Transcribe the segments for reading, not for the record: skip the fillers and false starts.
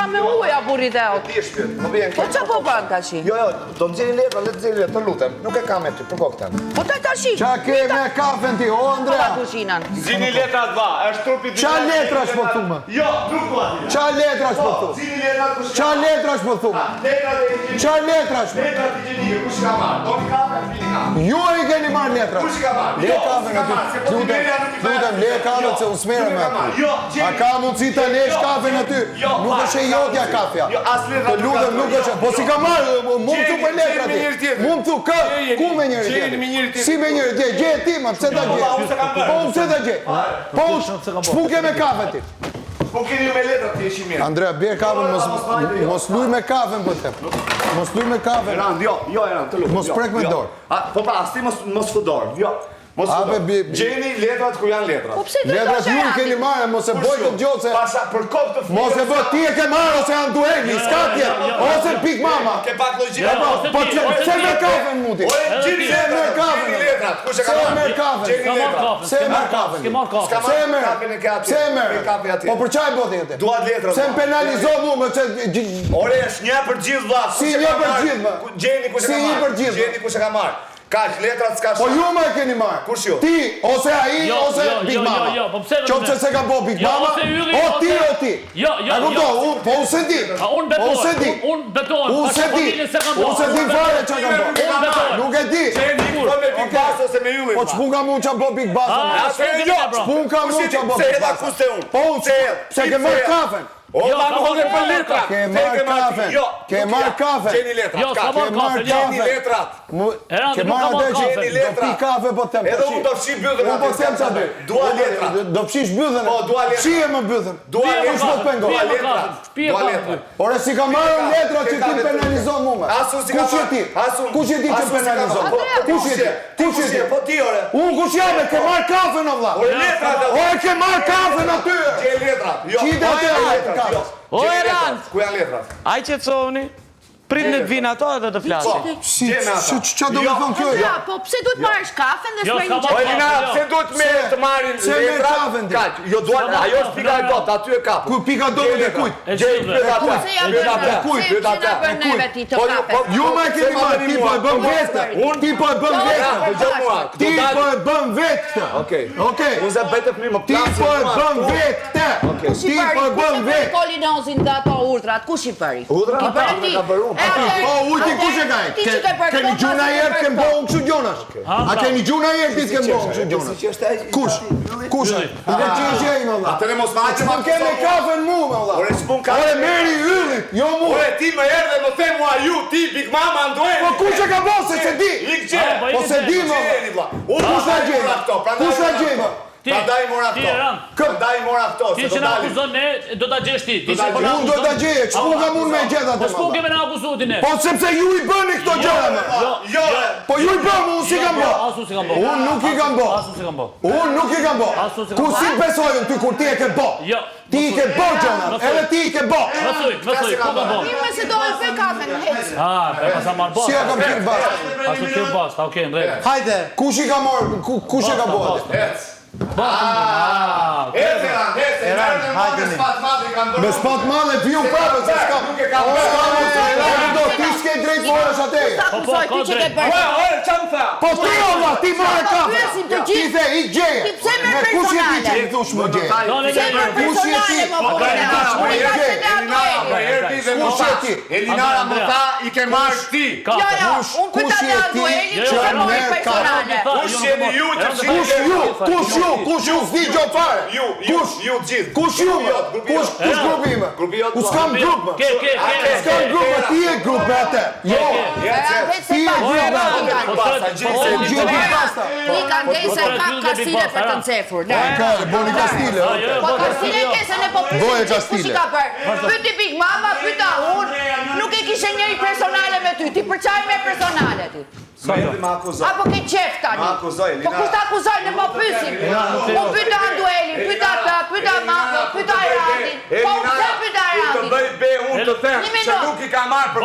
qa me uja burri dhe ot. Po qa po ban tashi? Jo, do të nxjerrin letra, le të nxjerrin letra, të lutem. Nuk e kam me ty, për kokten. Po ta tashi. Qa ke me kafen ti, o Andrea? Zini letra të va, është trupi Qa letra është po thume? Jo, nuk po ati. Qa letra është po thume? Zini letra të kush Qa letra është po thume? Letra të higjienike. Qa letra është? Letra të higjienike, kush ka marrë? Do një kafe, fini kafe. Ju e keni marrë letra. Kush ka marrë? Le kafen aty. Lutem, le kafen se unë smere me aty. A ka mundësi të lesh kafen aty? Nuk është e jotja kafja. Të lutem, nuk është. Po si ka marrë, mund të për letra ti. Mund të kë, ku me njëri tjetër? Si me njëri tjetër? Gje ti ma, pse ta gje? Po unë pse ta gje? Po shpuke me kafe ti. Po keni me letra ti e mirë. Andrea, bjerë kafen, mos luj me kafen për te. Mos luj me kafen. Erand, jo, Erand, të lutem. Mos prek me dorë. Po pra, asti mos fu dorë. Jo. Gjeni letrat ku janë letrat. Po pse do të Letrat ju i keni marrë, mos e boj të gjotë se... Pasha, për kopë të Mos e boj, ti e ke marrë ose janë duegli, s'ka tjetë, ose pik mama. Ke pak logjika. Po se me kafen muti. Gjeni letrat. Kush e ka marrë? Gjeni letrat. Se me kafen. Se me kafen. Po për qaj botë jetë? Duat letrat. Se më penalizo mu me që... Ore, është një për gjithë vla. Si një për gjithë më. Gjeni kush e ka marrë. Kaq, letrat s'ka Po ju me e keni marrë. Kush ju? Ti, ose aji, ose Big Mama. Qopë që se ka bo Big Mama, o ti, o ti. A kupto, po unë se di. Unë betohem. Unë se di fare që ka bo. Nuk e di. Gjeni, po me Big Bass ose me yllin. Po qpun ka mu që bo Big Bass. Qpun ka mu që bo Big Bass. Po unë, se ke mërë kafen. O, ma nuk e për letrat. Ke marrë kafen. Ke marrë kafen. Gjeni letrat. Ke marrë Gjeni letrat. Ke marrë dhe që do pi kafe po tem. Edhe unë do fshi bythën. Unë po tem qa be. Dua letrat. Do fshish bythën. Po, dua letrat. Fshije më bythën. Dua letrat. Dua letrat. Ore si ka marrë letrat që ti penalizon mu me. Kush je ti? Kush je ti që penalizon? Kush je ti? Po ti, ore. Unë kush jam e ke marrë kafen o vla. Ore letrat. Ore ke marrë kafen aty. Gjeni letrat. Qite aty letrat. O Erand, ku janë letrat? aj qetësoni, pritni të vinë ato edhe të flasin. Qa do me thonë kjo? Po pse duhet marrësh kafen dhe s'me një O Elina, pse duhet me të marrin letrat? Kaq, jo duan, ajo është pika e dot, aty e kapë. Ku pika dot e kujt? Gjej, pyet ata. Ju me keni marrë, ti po e bëm vetë. Ti po e bëm vetë. Ti po e bëm vetë. Okej. Unë se bete prima Ti po e bëm vetë. Ti po e bëm vetë. Kolinozin dhe ato urdrat, kush i përi? Urdrat ata, ti. ka bërë unë. O, ujti kush e kaj? Keni gjuna jerë kem bo unë kështu gjonash? A keni gjuna jerë ti t'kem bo unë kështu gjonash? Kush? Kush? Nuk e që e gjejnë, Allah. Atëre mos ma që ma Keme kafen mu, Allah. Ore, s'pun kafen. Ore, meri yllit, jo mu. Ore, ti më erë dhe më the mua ju, ti, Big Mama, Ndoeni. Po kush e ka bo se se di? Ik gje. Po se di, më. Kush e gjejnë? Kush e gjejnë? Prandaj mora këto. Prandaj mora këto, Ti se që do na dalim. akuzon ne, do ta gjesh ti. Unë do t'a gjeje, që mu ka mund me gjitha Po të s'po më. keme na akuzuar ne. Po sepse ju i bëni këto gjëra me. Jo, Po ju i bëmë, unë si kam bo. Asu si kam bo. Unë nuk i kam bo. Asu si kam bo. Unë nuk i kam bo. Ku si besojnë ty kur ti e ke bo? Jo. Ti i ke bo gjëna, edhe ti i ke bo. Mësoj, ku kam bo. Mirë se do e bëj kafen, hec. Pasa marr bas. Si e kam pirë bas. Asu ti bas, okay, në rregull. Hajde. Kush i ka morë, kush e ka bo atë? Me spat madhe piju prapë, se s'ka. Nuk e kam bërë. Ti s'ke drejt morësh ateje. Po kusoj ti që ke bërë. Po ti olla, ti morë kafe. Ti the i gjeje. Ti pse me Kush je ti që personale? i thush më gjeje? Pse me personale më po Elinara më tha, i ke marrë ti. Jo, unë pyta me Andueli, që ke mori personale. Kush jeni ju që Kush ju s'di gjo fare? Ju gjithë. Kush ju më? Kush grupi me? U s'kam grup më? S'kam grup më, ti e grup me atë. Jo, ti e grup me atë. Ti kanë dhej se ka kastile për të ncefur. Boni kastile. Po kastile ke se ne po Boje pysim që kastile. kush i ka bërë. Pyti Big Mama, pyta unë, nuk e kishe njëri personale me ty, ti përqaj me personale ti. Apo ke qef tani? Po kush t'akuzoj, ne po pysim. Po pyta Anduelin, pyta të, pyta Mama, pyta Erandin. Po pse pyta Erandin? Të bëj be unë të them që nuk i ka marrë për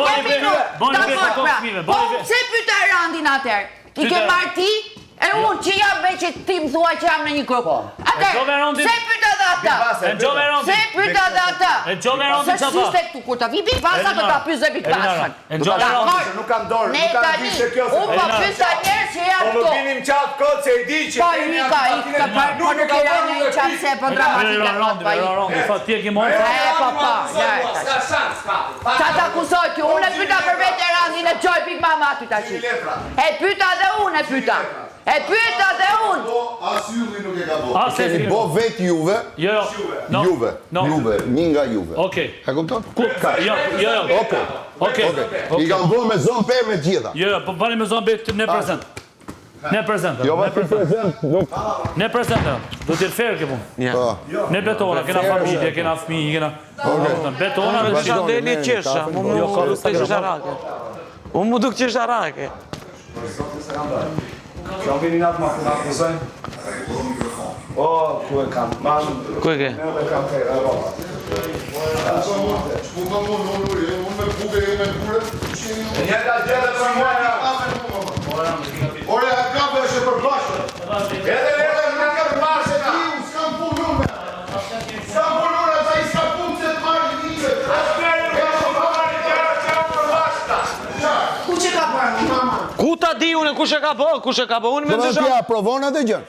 Po pse pyta Erandin atër? I ke marrë ti? E unë që jam me që ti më thua që jam në një grup. Atër, pse pyta dhe ata? E gjome rondi. Se pyta dhe ata? E gjome rondi Se që s'ishte këtu, kur të vi Big Basa, do ta pyes dhe Big Basën. E gjome rondi. Nuk kam dorë, Ne nuk kam tani, vishë kjo. unë po pyesa njerëz që janë Po më këtu. vinim qatë këtë se e di që... Po Ika, po nuk e janë një qatë se po dramatike Rondi, pa i. rondi. Fa ti e ke mojë. Qa t'akuzoj ti, unë e pyta për veterandin e qoj Big Mama aty ta qi. E pyta dhe unë e pyta. E pyta dhe unë. Asylli nuk e ka bo. A, se Keni si- bo vetë Juve. Jo, jo. No. Juve. No. Juve. Një nga Juve. Okej. E kupton? Jo, jo, jo. Okej. Okej. I kanë bo me zonë për me gjitha. Jo, jo, po bani me zonë bëjt në prezent. Në prezent. Jo, ma për prezent. Në prezent. Do t'jetë fair ke punë. Ne betona, kena familje, kena fëmijë, kena... Betona dhe Kisha gjithë. ndeni qesha, mu mu duk të qesharake. Unë mu duk qesharake. Që më vini natë ma këna akuzojnë? O, ku e kam? Ku e ke? Ne dhe kam të e roba. Shpuka mu, unë me buke, ju me bure. Njëta gjithë për moja. Ore, a kape është e përbashkë. Edhe lere në këtë marshë ka. S'kam punume. S'kam punume, sa i s'kam punë se të marrë një. Ku që ka bërë, mama? Ku ta di unë, kush e ka bo, unë me Do të ndësha. tja provon atë gjë.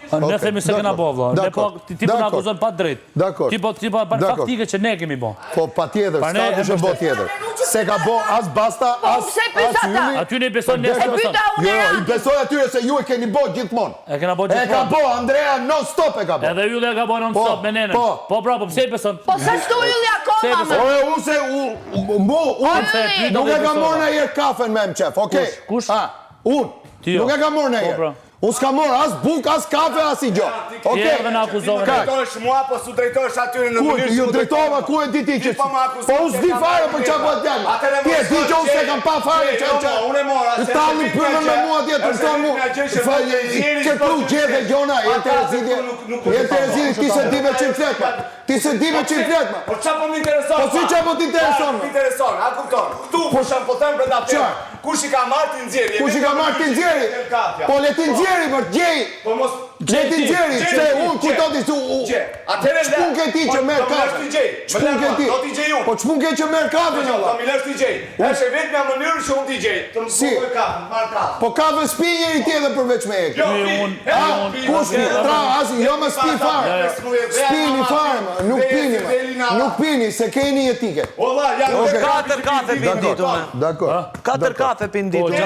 Ne themi se kena bo, vla. Ne po, ti po na akuzon pa drejt. Dakor. Ti po faktike që ne kemi bo. Po pa tjetër, Pa ne s'ka e kush e bo tjetër. Se ka bo as Basta, as pse pyeta ata? Ylli. Aty ne beson, ne E s'e beson. pyta unë Jo, e i randi. besoj atyre se ju e keni bo gjithmonë. E kena bo E ka gjithmonë. bo, Andrea non stop e ka bo. Edhe Ylli e ka bo non stop me nenën. po. Po bra, po pse i beson? Po se shtu Ylli Se akoma, beson. ma. Ore, unë se, Ylli. nuk e ka morë në jerë kafen me më qef, okej? Kush? Unë, Ti jo. nuk e ka morë në Po, jerë. bra. Unë s'ka morë as buk, as kafe, as i gjo. Ti Okej? erdhe në akuzove. Kaq. Drejtojsh mua, po su drejtojsh atyre në Ku, mënyrë ju që drejtova, ku e di ti që... Ti po më akuzon Po unë se s'di kam fare marrë për qa po t'jallë. Atëre Ti e di që unë se kam pa fare që... Unë e mora. Të talë një përnë me mua tjetër, të talë mua. Që pru gjithë e gjona, e të rezidje, ti se di me që fletma. Ti se di me që fletma. Po qa po m'intereson? Po si qa po t'intereson? M'intereson, a kupton. Këtu po shëm po them brenda Qa? Kush i ka marrë ti nxjerrje? Kush i ka marrë ti nxjerri? Po le ti nxjerri, për gjej. Po mos Le ti nxjerri, se unë kujtoti su... Atëre Ç'pun ke ti që merr kafe? Ç'pun ke ti? Do t'i gjej unë. Po ç'pun ke që merr kafe në Do valla? mi lësh t'i gjej. Është vetëm mënyrë që unë t'i gjej. Të më Si? bëj kafe, marr kafe. Po kafe s'pi njëri tjetër përveç me ek. Jo, Kush mi? Tra, as jo më s'pi fare. S'pini fare, ma, nuk pini, ma. Nuk pini, se keni etike. Olla, janë Okej. 4 kafe pin ditu me. Dakor. 4 kafe pin Po, ditu.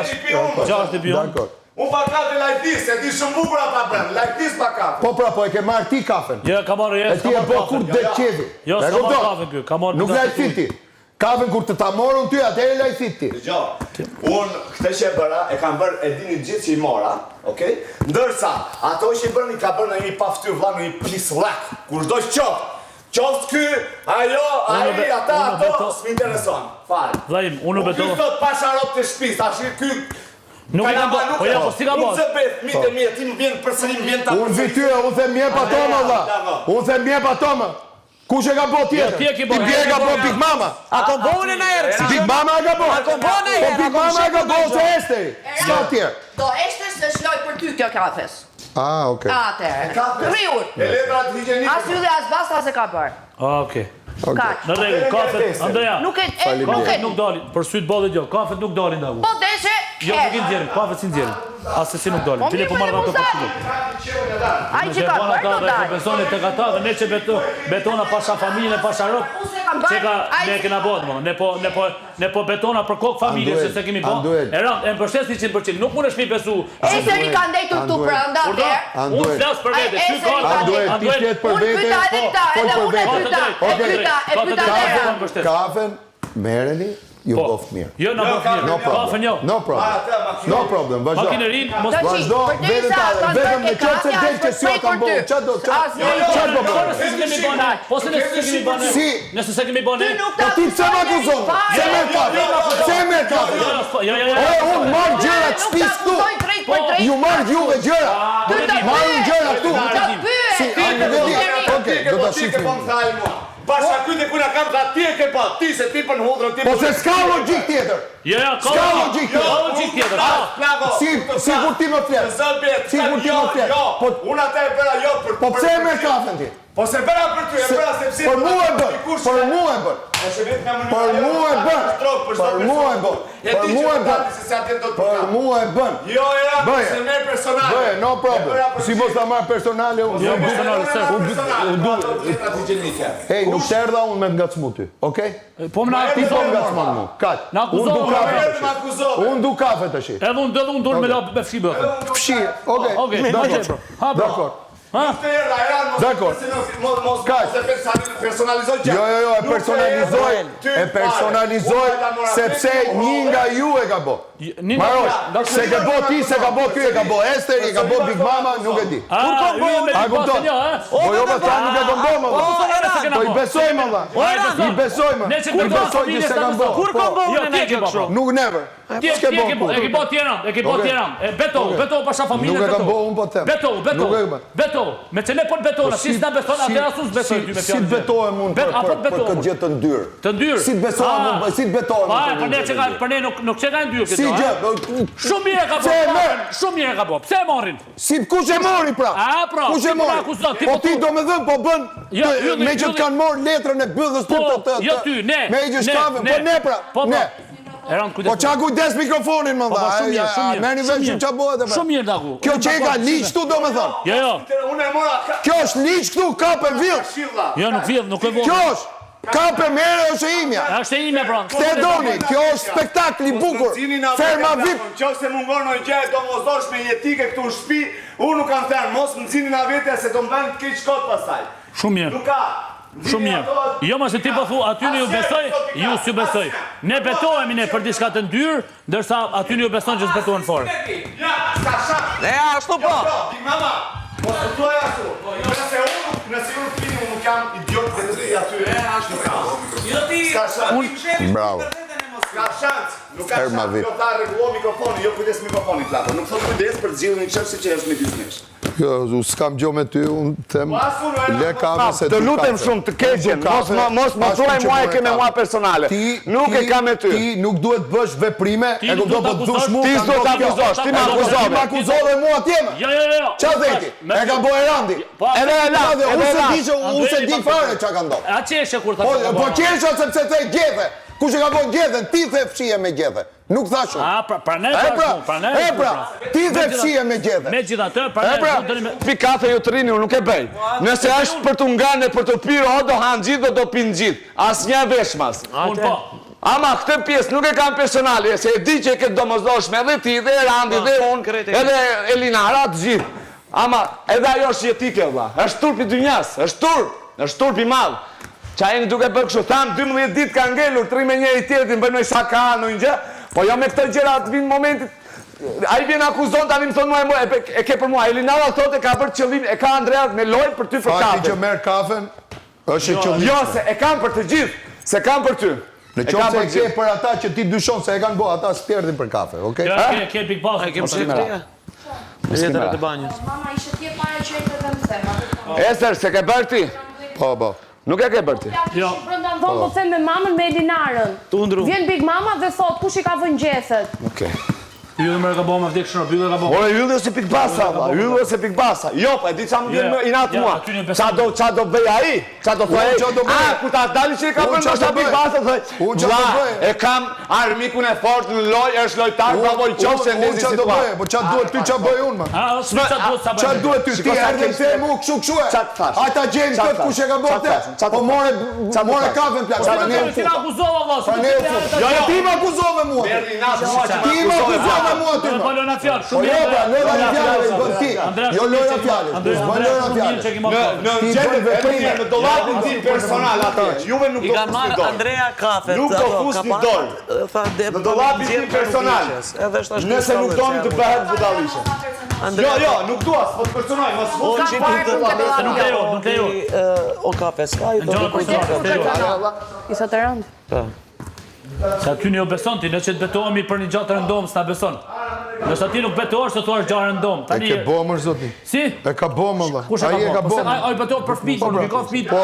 gjashtë i pion. Dakor. Unë pa kafe lajtis, e di shumë bukur ata bren. Lajtis pa kafe. Po pra, po e ke marrë ti kafen. Jo, ka marrë E jesë, ti e po kur dhe qevi. Jo, E s'ka marrë kupton? kafe kjo, ka marrë... Nuk lajt fiti. Kafen kur të ta morën ty, atëherë lajt fiti. Unë këtë që e bëra, e kam bërë, e dini gjithë që i mora, okej? Ndërsa, ato që i bërë, i ka bërë në një paftyr vla, në një pislak, kur shdoj qoftë. Qoftë ky, ajo, aji, ata, ato, s'mi-intereson. Fare. Vlajim, unë Ky betonë... thot pasharop të shpis, tash ky... Nuk e kam bërë, po ja, po si ka Unë bërë? se bet, mitë e mije, ti më vjen përsëri më vjen ta... Unë vityre, unë them mje pa toma, vlla. Unë them mje pa toma. Kush e ka bo tjetër? ti e ke bo. Ti e ka bo Big Mama. A kom bo unë në erë, si Big Mama e ka bo. kom bo në Po erë, Big Mama e ka bo se esteri. Ska tjerë. Do eshte se shloj për ty kjo kafes. Ah, okej. Atere. Riur. E letra të higjenit. As Ylli as Basta se ka bërë. Okej. Kaq. Në rregull, kafet, Andrea. Nuk e... Kafet nuk dalin, për sytë bodit jo, kafet nuk dalin nga ku. Po deshe... Jo, nuk i nxjerrin, kafet si nxjerrin. Asë si nuk dalin. Bile po marrë ato për sytë. Ai që ka bërë, do Dhe dalë. besoni tek ata dhe ne që betona pasha familjen e pasha rop. bërë, Që ka ai- ne kena bërë, mo. Ne po betona për kokë familje Anduel, se se kemi bërë. Anduel. E rand, e mbështes 100%. Nuk mundesh mi besu. Eseri ka ndejtur tu Anduel. brenda Kurdo? atëherë. Anduel. Unë flas për Ai, vete. Ty Eseri ka ka Anduel, ti Anduel. flet për Unë vete. pyta edhe këta, fol edhe për unë e vete. pyta, e pyta Andrea. Kafen, merreni, ju boft mirë. Jo, na bëf mirë. No problem. Kafën jo. No problem. No problem, vazhdo. Makinerin, mos Tashi, Vazhdo, përderisa vetëm kanë vetëm bërë në ke qoftë se kafja, del që është si prej ata për bëjnë, ty. çfarë do? Asnjë Çfarë do? Po nëse s'kemi bënë, po se nëse s'kemi bënë. Si? Nëse s'kemi bënë. Ty nuk Po ti pse më akuzon? Se merr kafe. Se merr kafe. Jo. Unë marr gjëra të shtëpis këtu. Ju marr juve gjëra. Marrën gjëra këtu. Si, a nuk e di? Okej, do ta shifim. Bashka kujt e kuna kam dha ti e ke pa, ti se ti për në hodrën ti. Po se s'ka logjik tjetër. Ka logjik tjetër. Si kur ti më flet. Si kur ti më flet. Po unë atë e bëra jo për. Po pse më kafen ti? Po se bëra për ty, e bëra sepse për mua e bën. Për mua e bën. Për mua e bën. Për mua e bën. Për mua e bën. Për mua e bën. Jo, se merr personale. Bëj, no problem. Si mos ta marr personale unë. Jo, personale, Hey, nuk të erdha unë me të ngacmu ty, okej? Po më na Ti po akuzon. ngacmon mua. Kaq. Na akuzon. Unë du kafe tash. Edhe unë dur me lop me fshi bëhet. Fshi, okej. Okej. Ha, Dakor. Dakor. Personalizoj gjë. Jo, e personalizoj sepse një nga ju e ka bo. Marosh, se ka bo ti, se ka bo ky, e ka bo Ester, e ka bo Big Mama, nuk e di. A kupton? Po jo, po ta nuk e kam bo, më. Po i besoj, më dha. I besoj, më. I besoj që se kam bo. Kur kom bo unë e gjë kështu? Nuk never. E ke bo Tiranë, beto pasha familje, nuk e kam bo unë po them. beto, me që ne po betona, si s'na beton, atëra s'u besoj ty me Si fjalë. të betohem unë për këtë gjë të ndyrë? Të ndyrë. Si të besohem unë, si të betohem unë? Për ne nuk që ka ndyrë Si këto. gjë? Shumë mirë ka bo. Shumë mirë ka bo. Pse e marrin? Si kush e mori pra? Pra. Kush e mori? Po ti do me dhënë, po bën me që të kanë morë letrën e bëdhës të Jo ty, ne. Me i gjë shkave, po ne pra, ne. Po qa kujdes mikrofonin më dha, merrni vesh që qa bëhet e pra. Shumë mirë daku. Kjo që e ka liq këtu do me thënë. Jo. Unë e mora. Kjo është liq këtu, kape vill. Jo, nuk vjedh, nuk e vjedh. Kjo është. Kape mere është e imja. Është e imja, pra. Këte doni, kjo është spektakl i bukur. Ferma VIP. Qose më ngonë në gjë domosdoshme jetike këtu në shtëpi, unë nuk kam thënë mos më nxini na vete se do më bëjnë të keq kot pastaj. Shumë mirë. Nuk ka. Shumë mirë. Jo më se ti po thu, aty ju besoj, ju s'ju besoj. Ne betohemi ne për diçka të ndyrë, ndërsa aty ju beson që s'betohen fare. Ja, ska shak. Ne ashtu po. Big Mama. Po të thuaj ashtu. Nëse unë fini, unë nuk jam idiot dhe të ti aty. Ashtu ka. Jo ti. Ska shak. Bravo. Ska shak. Nuk ka shak. Jo ta rregullo mikrofoni, jo kujdes mikrofonit plako. Nuk thot kujdes për të zgjidhur një çështje që është me biznes. Jo, s'kam gjo me ty, unë them le kafe se të lutem shumë të keqen, mos më thuaj mua e ke me mua personale. Nuk e kam me ty. Ti nuk duhet bësh veprime, e kupton po dush mua. Ti s'do ta akuzosh, ti më akuzove. Ti më akuzove mua atje. Jo. Qa theti? E ka bo Erandi. Edhe e la, unë se di fare qa ka ndodhur. A qeshe kur ta. Po qesha sepse the gjethe. Kush e ka bën gjethen? Ti the fshije me gjethe. Nuk thash unë. Pra ne ti the fshije me gjethe. Megjithatë, pra ne pi kafe ju të rini, unë nuk e bëj. Nëse është për të nganë, për të pirë, o do hanë gjithë, o do pinë gjithë. Asnjë veshmas. Unë po. Ama këtë pjesë nuk e kam personale, se e di që e këtë domosdoshme edhe ti, dhe Erandi, dhe unë, edhe Elinara, të gjithë. Ama edhe ajo është jetike, vlla. Është turp i dynjas, është turp i madh. Qa e një duke bërë kështu, thamë 12 ditë ka ngelur, 3 me njëri tjetërin, bëjnë sa ka në një gjë, po jo me këtë gjëra të vinë momentit, a i vjen akuzon, tani më thonë mua, e ke për mua, Elinara thotë e ka bërë qëllim, e ka Andrea me lojë për ty për kafe. Fati që merë kafen, është qëllim. Jo, se e kam për të gjithë, se kam për ty. Në qëmë se e ke për ata që ti dyshon se e kanë bo, ata së tjerdin për kafe, okej? Ke Big Boss. E kemë shifti. Jetër të banjës. Mama, ishe tje pare që e të dhe mësema. Ester, se ke bërë ti? Po. Nuk e ke bërë ti? Jo. Brënda në thonë po them me mamën me Elinarën. Vjen Big Mama dhe thot kush i ka vënë gjethet. Okej. Ju më ka bëmë vdek shënë, byllë ka bëmë. Ore, yllë se pikbasa, yllë se pikbasa. Jo, pa e di qa më vjen i natë mua. Qa do bëj aji? Qa do bëj aji? A, ku ta dali që i ka bërë nështë pikbasa, dhe e kam armikun e fort në loj, është lojtar, pa voj qovë se ndezi situatë. Po qa duhet ty qa bëj unë, ma? Qa duhet ty, ti erdhën te mu këshu e? Qa të thash? Ata gjenë këtë kush e ka bërë te? Po more kafe në plakë. Ti na akuzova, valla. Ti më akuzove mua. Ti më akuzove mua ty, ma. Lojna fjalë, Po jo, pra, lojna fjalë, bën ti. Jo lojna fjalë, bën lojna fjalë. Në gjendje veprime, në dollapin tim personal atë, juve nuk do fusni dorë. Andrea kafet. Nuk do fusni dorë. Në dollapin tim personal. Nëse nuk doni të bëhet budallishe. Jo, nuk dua, po të personaj, mos fusni fare. Nuk e jo. O kafe, s'ka i do. Isa të rëndë. Se aty një beson ti, në që të betohemi për një gjatë rëndomë, s'na beson. Nëse ti nuk betohesh të thuash gjarën dom. E ke bo më zoti. Si? E ka bo më valla. Kush e Ai e ka ka bo. bo? Ai betohet për fëmijë, nuk e ka fëmijë. Po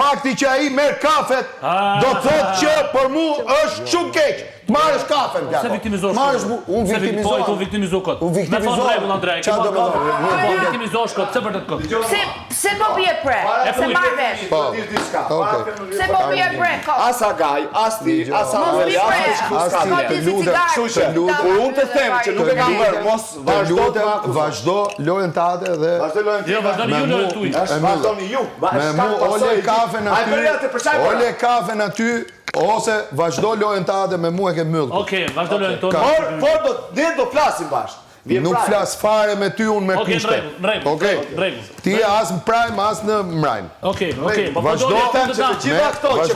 fakti që ai merr kafet do të thotë që për mua është shumë keq. Të marrësh kafen Se plako. viktimizosh. Marrësh unë viktimizoj. Po, viktimizo kot. U viktimizoj. Me rregull Andrej. Çfarë do të thotë? Po viktimizosh kot, pse vërtet kot. Pse po bie pre? Se marr vesh. Pse po bie pre? As Agaj, as ti, as Andrea, unë të them që nuk e kam bërë, mos vazhdo të Vazhdo lojën tate dhe Jo, vazhdoni ju lojën tuaj. vazhdoni ju. me mu ole kafen aty. Ole kafen aty ose vazhdo lojën tate me mu e ke myllë. Okej, vazhdo lojën tonë. Ne do flasim bashkë. Nuk flas fare me ty unë me Okej, kushte. në rregull. Okej. Rregull. Ti as në prime as në mrajm. Okej. Po Vazhdo do të them Që të gjitha këto që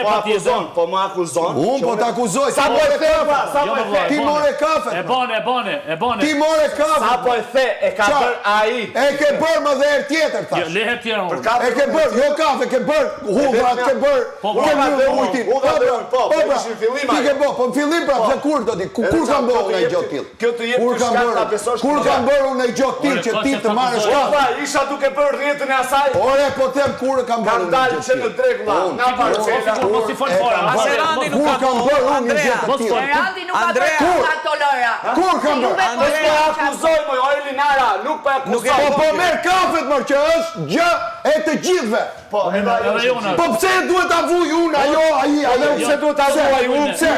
po akuzon, po më akuzon. Unë po të akuzoj. Sa po e the, sa po e the. Ti more kafe. E bane. Ti more kafe. Sa po e the, e ka bërë ai. E ke bërë më dhe herë tjetër Jo, tash. lehe tjera unë. E ke bërë, jo kafe, ke bërë hudrat, ke bërë. Hudrat dhe ujtin. Hudrat dhe ujtin, po, pra, ishin fillim ti ai. ke bërë, po në fillim pra, pse kur do ti, kur kam bërë unë e gjotë tillë? Kjo të jep ty shkak ta besosh. Kur kam bërë unë e gjotë tillë që ti të marrësh kafe? Pa, isha duke bërë rrjetën e asaj. Ore, po them kur kam bërë Kam unë e dalë gjotë që në tillë. Drekulla, nga Marcela. Mos i fol fora. Aserandi nuk Kur ka kam bo, bërë unë e Andrea. gjotë tillë? Randi nuk ka Andrea. bërë ato lojra. Kur kam bërë? Mos po akuzoj më, o Elinara, nuk po akuzoj. Po merr kafet më që është gjë e të gjithëve. Po, Edhe jona. Po pse duhet ta vuj unë ajo ajo pse duhet ta vuaj unë? Pse?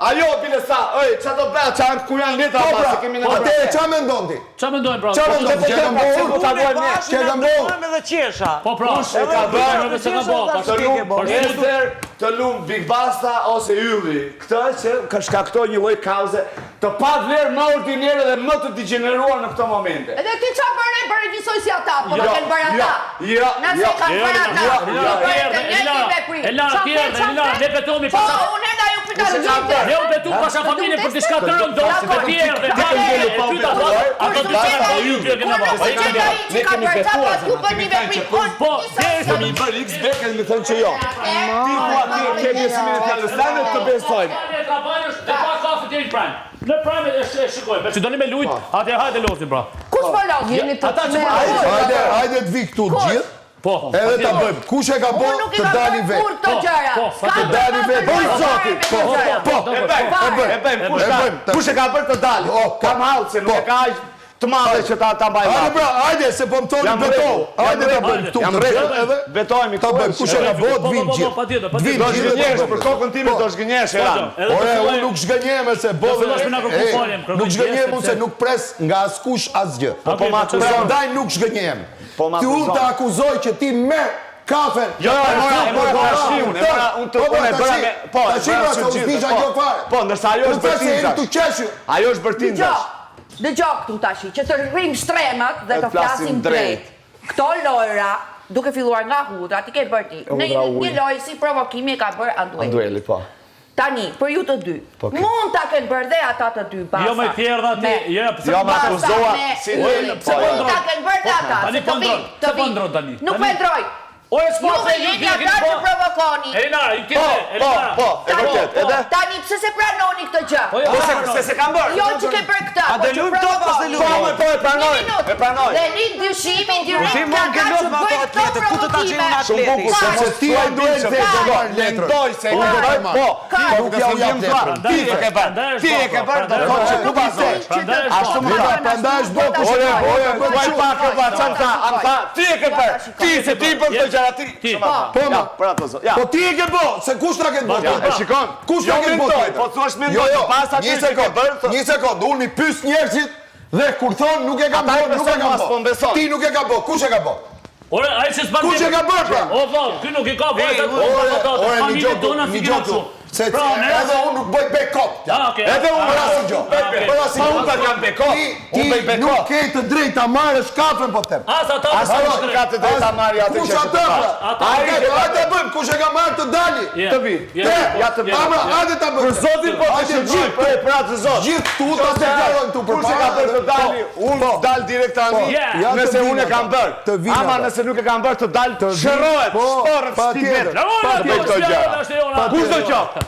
Ajo bile sa, ej, çfarë do bëj? Çan ku janë letra Po pas pra, se kemi në. atëherë ç'a mendon ti? Çfarë mendojnë pra? Çfarë mendon ti? Çe kam bërë unë? Ta vuaj ne. Çe kam bërë? Me dhe qesha. Po pra, e ka bërë, se ka bërë. Të lum Big Basta ose Ylli. Këtë që ka shkaktoi një lloj kauze të pa vlerë më ordinere dhe më të degeneruar në këtë momente. Edhe ti çfarë bën ai për gjithsoj si ata, po do kanë bërë ata. Jo. Nëse kanë bërë ata. Elana, ne betohemi Po, pasha. unë e ndaj u pita të gjithë. Ne u betu pasha familje për diçka të rëndë, të tjerë dhe ato të tjerë po ju që kena bërë. Ne kemi betuar. Po, derisa Mi bërë X bekën më thënë që jo. Ti thua ti ke besimin e fjalës tande të besojmë. Ka bërë të pa kafe deri prime. Në prime e shikojmë. Që doni me lut, atë hajde losim pra. Kush po los? Ata që Hajde të vi këtu të gjithë. Po. Edhe ta bëjmë. Kush e ka bërë të dali vetë. Kur këto gjëra. Të dali vetë. Po zoti. Po. E bëjmë. Kush e ka bërë të dalë? Kam hallë se nuk e ka aq të madhe që ta mbaj. Hajde pra, hajde se po më thoni beto. Hajde ta bëjmë këtu. Jam rreth edhe betohemi Ta bëjmë. Kush e ka bërë të vinë gjithë. Do zgënjesh për kokën time do zgënjesh Eran. Ore, unë nuk zgënjem se fillosh me na kërku falje, kërkoj nuk zgënjem gjeste, unë se nuk pres nga askush asgjë. Po ma akuzon. Prandaj nuk zgënjem. Po ma Ti unë akuzon. të akuzoj që ti merr kafen. Jo, unë Po, ndërsa ajo është bërtinxash. Ajo është bërtinxash. Dëgjoj këtu tash, që të rrim stremat dhe të flasim drejt. Këto lojra, duke filluar nga hudrat, i ke bërë ti. Në një lojë si provokimi e ka bërë Andueli. Andueli, po. Tani, për ju të dy, mund ta kenë bërë dhe ata të dy basa. Jo me tjerë dhe ti, Jo me akuzoa si mund ta kenë bërë dhe ata, se të vinë, të vinë. Nuk me ndroj. Ju dhe jeni ata që provokoni. Elinara, ju kete, Po, e vërtet, edhe? Tani, pse se pranoni këtë gjë? Se kam bërë. Jo që ke bërë këtë, po që provokoni. Po, e pranoj. Dhe linë dyshimin direkt Ti nga mund ke ata lot që me ato bëjnë këto atletë, ku të ta gjejnë unë Shumë bukur, atletik? sepse ti e duhet se do marr letrën. Mendoj se e ke bërë, po. Nuk ja u jap letrën. Ti e ke bërë. Ti e ke bërë, do të thotë që nuk bazohesh. Ashtu më ka. Prandaj është boku. Ore, vaj pak e vaçan ta, am tha, ti e ke bërë. Ti se ti bën këtë gjëra ti. Po, Ja, për ato zot. Ja. po ti e ke bë, se kush ta ke bë? Ja, e shikon. Kush ta ke bë? Po thuash mendoj, pas aty Një që ke bërë. Një sekond, unë i pyes njerëzit dhe kur thon nuk e kam Ata bë, e nuk e kam beson, po bë. beson. Ti nuk e ka bë, kush e ka bë? Ore, ai që s'ban. Kush e ka bërë pra? O vall, ky nuk i ka bërë. Ore, një gjë, se edhe unë nuk bëj backup. Edhe unë Për asnjë gjë. Për asnjë Po unë ta kam beko. Ti nuk ke të drejtë ta marrësh kafen po them. Asa ta. Asa nuk ka të drejta marrë atë Kush që. atë? Hajde bëjmë, kush e ka marrë të dali? Të vi. Ja të vi. Hajde ta bëjmë. Për zotin po të shëgjoj, për atë zot. Gjithë tu ta deklarojnë tu për Kush e ka bërë të dali, unë dal direkt tani. Nëse unë e kam bërë. Ama nëse nuk e kam bërë të dal, shërrohet, shtorret stimet. Kush do qoftë?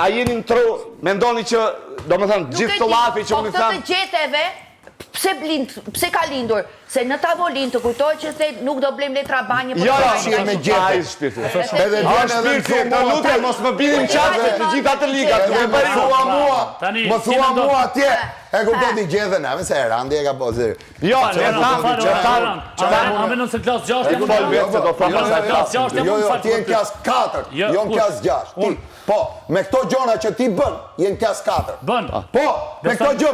A jeni në tru, mendoni që, do më thënë, gjithë të lafi që më Po këtë të gjeteve, pse ka lindur? Se në tavolin të kujtoj që se nuk do blem letra banje për që me gjete. Shpirti. Edhe vjen edhe Të lutem, mos më bini në qatë të gjitha të ligat. Më thua mua atje. E kupton ti gjethen, a se Randi e ka posë. Jo, e thamë që A me nëse klas 6 e fol vetë se do flamë sa klas 6 Jo, ti je në klas 4, jo në klas 6. Ti, po, me këto gjona që ti bën, je në klas 4. Bën. Po, me këto gjë,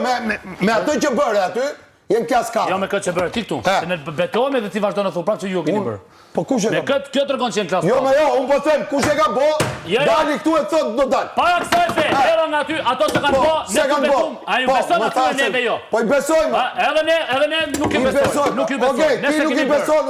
me atë që bëre aty, je në klas 4. Jo me këtë që bërë ti këtu. Se ne betohemi dhe ti vazhdo në thunë prapë që ju keni bërë. Po kush e Me ka? këtë tregon që jenë klas 5. Jo, unë po them, kush e ka bo, dali këtu e thot do dal. Para kësaj fe, era nga ty, ato që kanë bo, ne të betum, a ju beson aty e neve jo. Po i besojmë. Edhe ne nuk ju besojmë, nuk ju besojmë. Okej, ti nuk i beson,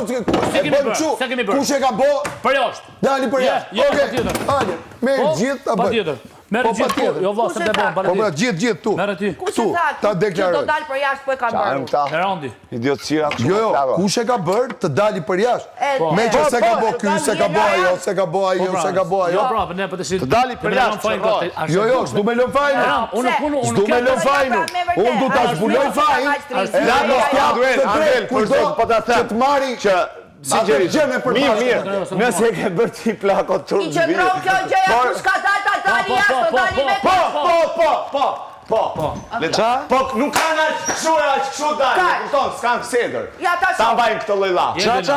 kush e ka bo, Për jashtë. dali për jashtë. Okej, hajde, me gjithë ta bëj. Patjetër. Merë gjithë, jo vlla se të Po pra, gjithë tu. Merë ty. Ku që tha që do dalë për jashtë po e ka bërë? Herandi. Idiotësira kështu. Jo, kush e ka bërë të dali për jashtë? Me që se ka bo ky, se ka bo ajo, se ka bo ajo, se ka bo ajo. Jo prapë, ne po të shit. Të dali për jashtë. Jo, s'du me lën fajnë. S'du me lën fajnë. Unë du ta zbuloj fajnë. Andel, për zonë, po ta them. Që të marri Që sinqerisht, mirë, nëse e ke bërë ti plako turp. I që ndronë kjo gjëja ku s'ka dali jashtë, do dali me të. Po, nuk kanë aq kështu dalë, kupton, s'kan sender. Ta mbajnë këtë lloj. Qa?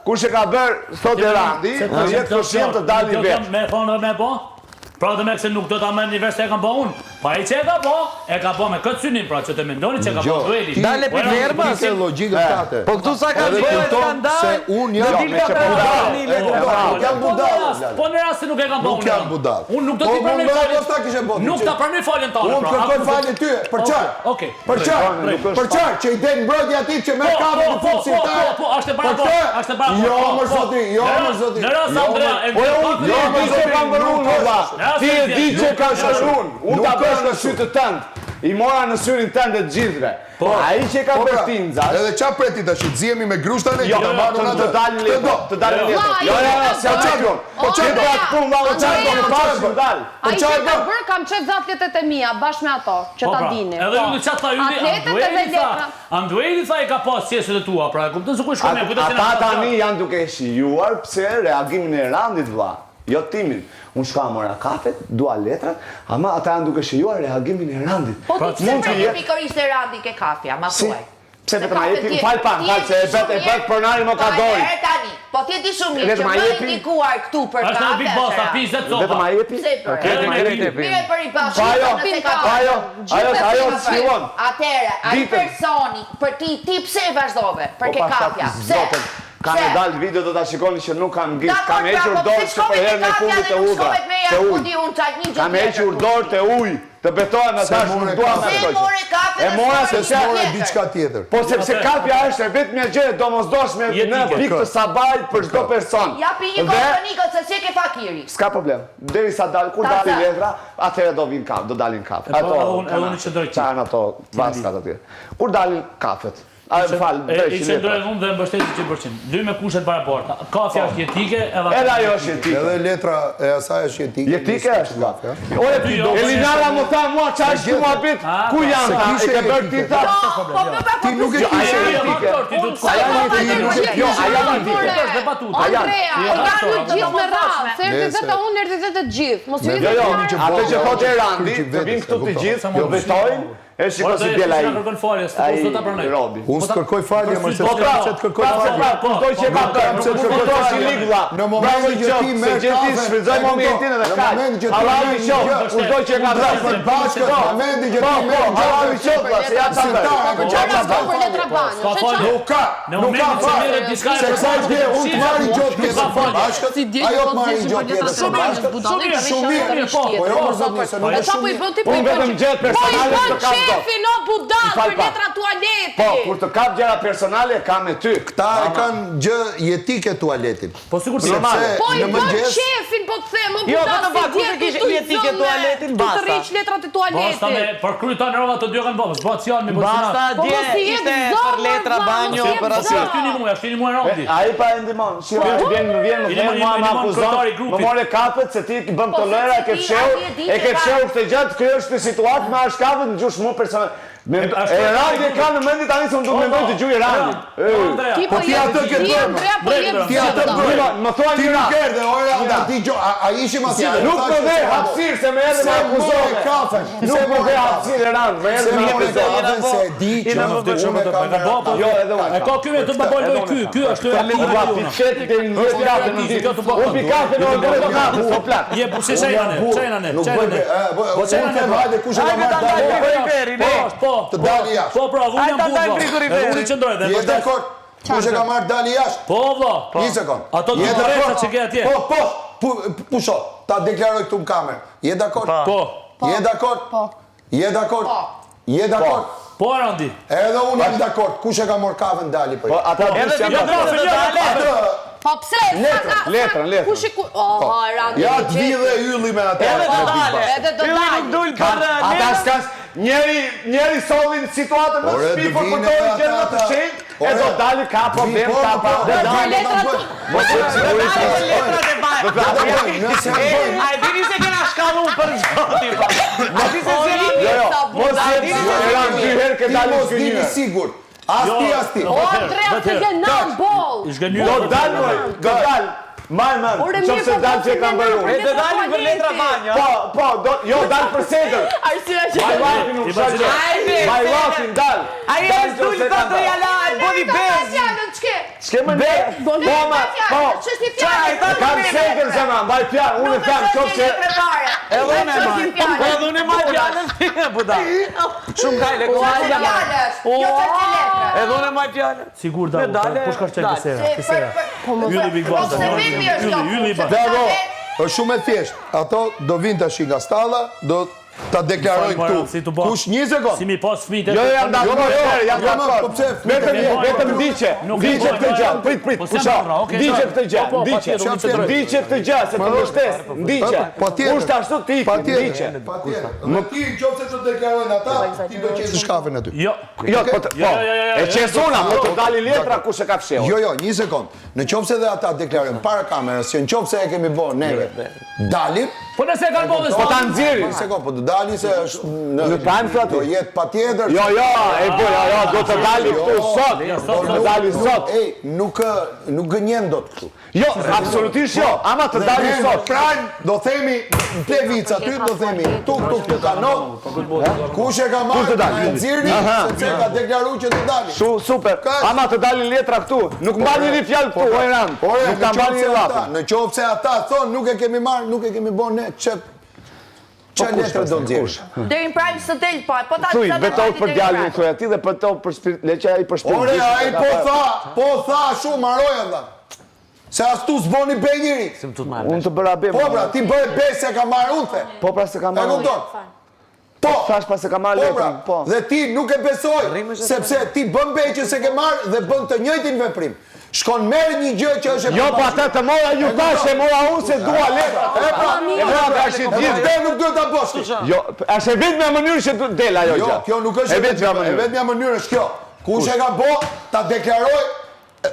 Kush e ka bërë sot Randi, në jetë këshim të dali vetë. Me thonë me po? Pra dhe me këse nuk do ta merr një vers e kam bo unë. Pa i që e ka bo me këtë synim, pra që të mendoni që e ka bo dueli. Dale për nerma, se logjikën tate. Po këtu sa ka bërë skandal. Se unë jam budall. Po në rast se nuk e kam bo Nuk unë. jam budall. Unë nuk do t'i pranoj faljen. Nuk ta pranoj faljen tonë. Unë kërkoj falje ty, për çfarë? Okej. Për çfarë? Që i den mbrojtja aty që me kafe në fuksin ta. Po, është e barabartë. Jo, më zoti. Në rast Andrea, Ti e di që ka shashun, unë ta bësh në sytë tëndë, i mora në syrin tëndë të gjithve. A i që ka për tinzash... Edhe qa preti të shi, dzjemi me grushtën e Jo, të dalë leto, të dalë leto. Jo, se o qëtë, po qëtë e atë punë, o qëtë e pasë të dalë. A i që ka bërë, kam qëtë za atletet e mija, bashkë me ato, që ta dini. Edhe ju në qatë tha ju Andueli tha i ka pas qesët e tua, pra e kuptën se ku shkone, ata tani janë duke shijuar pse reagimin e Randit vlla. Jo timin. Unë shka mora kafet, dua letrat, ama ata janë duke shijuar reagimin e Randit. Po ti pse për pikërisht e Randi ke kafja, ma thuaj. Pse vetëm a jepi, fal se e bet pronari më ka dori. Po ti e di shumë mirë që më indikuar këtu për kafja. Është në Big Boss, ta pizë të Vetëm a jepi? Mire për i bashkë. Ajo shillon. Atere, ai personi, për ti pse e vazhdove, për ke kafja, pse? Ka me dalë video do ta shikoni që nuk kam ngisht, kam hequr dorë që për herë në fundit të udha. Të ujë. Kam hequr dorë të ujë, të betohem ata shumë duam me këto. E mora se more diçka tjetër. Po sepse kafja është vetëm një gjë domosdoshme në pikë të sabajt për çdo person. Japi një komunikot se si ke fakiri. S'ka problem. Derisa dal kur dalin letra, atëherë do vin kaf, do dalin kaf. Unë që drejt. Çan ato vaskat atje. Kur dalin kafet. I qëndroj unë dhe mbështeti 100%. Dy me kushet barabarta. Kafja është jetike edhe ajo është jetike. Edhe letra e asaj është jetike. Jetike është kafja. Elinara më tha mua qa është ku abit, ku janë ta, e ke bërë ti ta. Ti nuk e kishe jetike. Andrea, u gjithë me rrasë, se erdi dhe të unë, erdi dhe të gjithë. Mos ju atë që thotë e Randi, të vinë këtu të gjithë, jo betojnë, e shiko si bjela i. Unë s'kërkoj falje, më se të kërkoj falje. Kujdoj që ka bërë, se kujdoj që i ligla. Në momentin që ti merë kafe, shfrytëzoj momentin edhe ka. Allavi qof, kujdoj që ka bërë. Në momentin që ti merë Allavi qof, se ja të bërë. Nuk ka falje. Se kësa i bje, unë të marri gjotë pjesë bashkët, ajo të marri gjotë pjesë bashkët. Shumir, po jo më zëtë njëse, nuk e shumir. Unë vetëm gjetë personale të kam Qefin o budal për letra tualeti. Po, kur të kap gjëra personale, ka me ty. Këta e kanë gjë jetike tualetin. Po sigur të Po i bën qefin, po të them më Jo, buta, vetëm pa, kush e kishe një etike tualetin, Tu basta. të rriq letrat e Basta me tualetit. për kryetarin rova të dy kanë bërë, s'bëhet fjalë me Basta personazh. Po dje mos i jep ishte zonë, për letra valla, banjo mos i jep për zonë. asaj. Ashtu një muaj randi. Ai pa e ndihmon. Shiko, vjen më Inimon akuzon. kryetari i Më grupit. more kapet se ti bën Po, tolera, se ke ti fshehur, atje di e ke që fshehur këtë gjatë, kjo është situatë me ashkavët në gjush mu personal. E Randi ka në mendit tani se unë do mendoj të gjuj Randi. Ti po ti atë ke bërë, Andrea po jep Ti atë zonë. bërë. Më thua Ti një nuk rast. erdhe, ora, ti gjo, a ishim aty. Nuk më dhe hapësirë se me edhe me Se akuzove. more kafen. Nuk më dhe hapësirë Rand, me edhe Se me more akuzove. kafen se e di që Ina më unë vërtet e kam po. Jo, edhe unë. E ka ky me të bëboj loj ky është e Po ba piçetit e një pikate në ditë. Unë pikate në orë kafe, so plak. Je po se çajane. Nuk bëjmë, unë them hajde kush e ka Hajde ta marrë ndaj dalë. frigoriferin, e. Po. Të dalë jashtë. Po pra, unë Hajde ta jam ndaj burr. frigoriferin. Unë qëndroj dhe. Je dakord? Kush e ka marrë dalë jashtë? Po vlla. Një sekond. Ato të Je drejta dakord? që ke atje. Pusho, ta deklaroj këtu në kamerë. Je dakord? Po. Je dakord? Po. Je dakord? Je dakord? Po Randi. Edhe unë jam dakord. Kush e ka marrë kafën dali për? Po ata Edhe ti Jo, do drafe, të jo, dalë. Po pse? letrën. Kush e ku... Oh, Randi. Ja të vi dhe ylli me atë. Edhe do dalë. Edhe do Ylli dalë. nuk dul për Ata letra. s'kas njeri sollin situatën më Ore, shpifur dëvine për dojnë ata, gjërë më të ata. qenjë, e Ore, do dali ka problem, po, ka po, pa. po, Dhe po, dali. letrat tu. Mos e sigurisht. Dalë letrat e baje. Nëse e bëjmë. A e dini se kena shkallun për zoti, po. A di se si Jo, mos e eran dy herë ke Ti dali mos dini zgënjë. sigur. As ti. O, Andrea, se ke nën bol. Ish gënyer. Do dal. Marr, Ore, qofse mirë, po, dal që e kam bërë E unë. të dalin për letra banjo. Po, jo, dal për sedër. Arsyeja që... My wife nuk shaqe. Hajde, My wife dal. A e Dal dul qofse të kam të bërë. jala e bodi bez. S'ke më ne. Po, ma, po. Kam sedër zëma, mbaj fjalë, unë e tham qofse. Edhe unë e maj. Edhe unë e maj pjallën. Buda. Shumë kajle. Edhe unë e maj pjallën. Sigur da. Kush ka çelë sera? Ylli Big Boss. Ylli i bashkë. Bravo. Është shumë e thjeshtë. Ato do vinë tash nga stalla, do ta deklarojnë Si këtu. të bë. Kush një sekond. Si mi pas fëmijët. Jo, jam dakord, jam Jo, po dakord. pse? Vetëm ndiqe. Ndiqe këtë gjë. Prit. Po se Pusha. mbra, okay, Ndiqe do. këtë gjë. Po, Ndiqe. patjetër, unë qëndroj. Ndiqe këtë gjë, se të mbështes. Ndiqe. Patjetër. Kushta ashtu ti, ndiqe. Patjetër. Më ti nëse të deklarojnë ata, ti do qesh shkafën aty. Jo. Jo, po. E qesuna, po të dali letra kush e ka fshehur. Jo, një sekond. Në qofse dhe ata deklarojnë para kamerës, që në qofse e kemi bërë neve, dalim, Po nëse e kanë bërë Po ta nxjerrin. një sekond, po të dali se është Në time thotë. do jetë patjetër. Jo, e bëj, do të dali këtu sot. Do të dali sot. Ej, nuk gënjen dot këtu. Jo, absolutisht jo. Ama të dali sot. Prime, do themi në plevic aty, do themi tuk kanon. Kush e ka marrë? të dali? Nxirni, sepse ka deklaruar që të dali. Super. Ama të dalin letra këtu. Nuk mbani një fjalë këtu, Ojran. Nuk ta mbani një llap. Në qoftë se ata thonë nuk e kemi marrë, nuk e kemi bën ne, ç'a letra do nxjerrësh? Deri në prime së del, po ta Thuj, beto për djalin thuj aty dhe beto për leqja ai për shpirt. Ore, ai po tha shumë maroja dha. Se as tu s'boni be njëri. Unë të bëra be. Po pra, ti bëre be se ka marrë unë the. Po pra se ka E marrë. kupton? Po, Thash pas se ka marrë po pra, letrën. Po. dhe ti nuk e besoj, sepse ti bën be që se ke marrë dhe bën të njëjtin veprim. Shkon merr një gjë që është e Jo, pa ata të mora ju tash, e mora unë se dua letra. E pra, E mora tash i gjithë. Dhe nuk duhet ta bësh ti. Jo, është e vetmja mënyrë që të del ajo Jo, gjë. kjo nuk është e vetmja e mënyrë. vetmja mënyrë është kjo. Kush e ka bë, ta deklaroj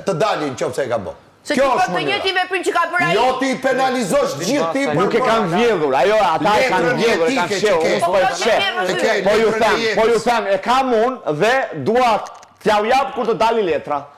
të dalin nëse e ka bë. Se ti bën të njëjtin veprim që ka bërë ai. Jo ti penalizosh gjithë ti. Nuk e kanë vjedhur, ajo ata e kanë Letrën vjedhur, e etike kanë që shehur, ke. unë po e sheh. Po ju them, e kam unë dhe dua t'ja u jap kur të dali letra.